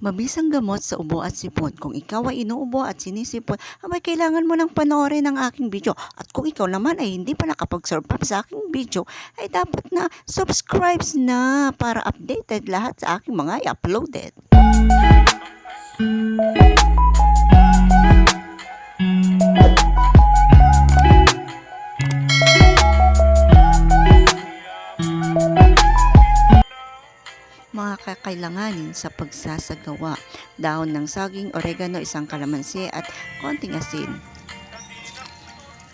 Mabisang gamot sa ubo at sipon. Kung ikaw ay inuubo at sinisipon, abay kailangan mo nang panoorin ang aking video. At kung ikaw naman ay hindi pa nakapag-subscribe sa aking video, ay dapat na subscribe na para updated lahat sa aking mga i-uploaded. Mga kakailanganin sa pagsasagawa: dahon ng saging, oregano, isang kalamansi at konting asin.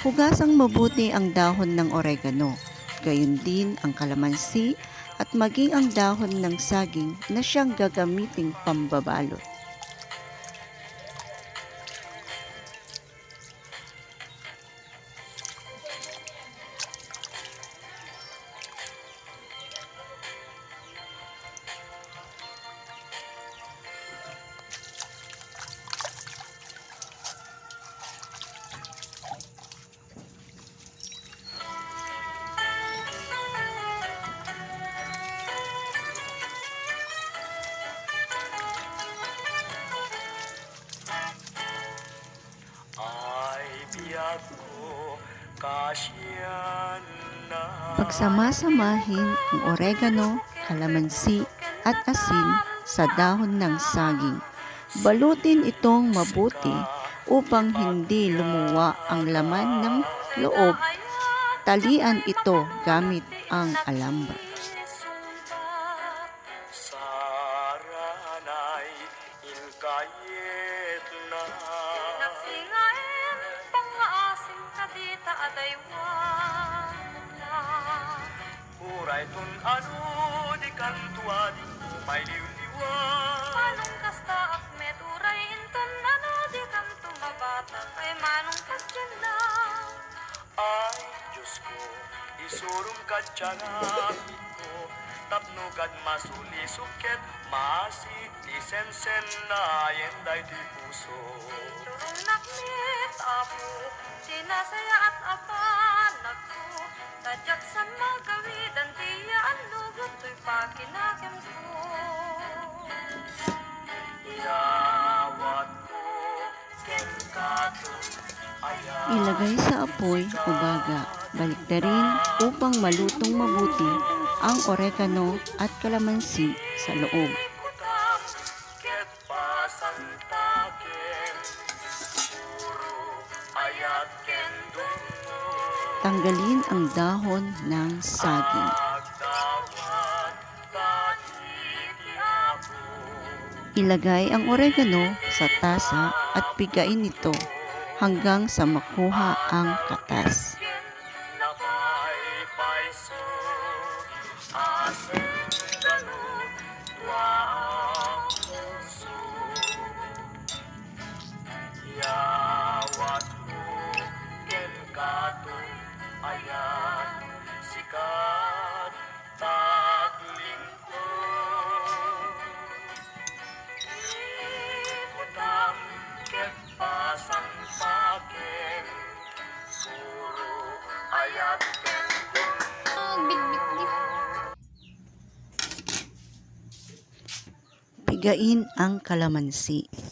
Hugasang mabuti ang dahon ng oregano, gayon din ang kalamansi at maging ang dahon ng saging na siyang gagamiting pambabalot. Pagsama-samahin ang oregano, kalamansi at asin sa dahon ng saging. Balutin itong mabuti upang hindi lumuwa ang laman ng loob. Talian ito gamit ang alambre. Uray tun anu di kantua di may liwliwa manong kasta akmet uray intun anu di kantu mabata ay manong kadyan na ay Diyos ko isurong kadyana ko tapno kad masuli suket masik isensen na yenday di puso turong nakmit apo sinasaya at apan ako tajak sa magawid ang tiya ang lugot to'y pakinakim ko yawat ko kengkatong Ilagay sa apoy o baga. Baliktarin upang malutong mabuti ang oregano at kalamansi sa loob. Tanggalin ang dahon ng saging. Ilagay ang oregano sa tasa at pigain ito hanggang sa makuha ang katas. Yawat ko kengkatong ayan sikat tagling ko ikutang kepasang pakem puro ayat Pigain ang kalamansi.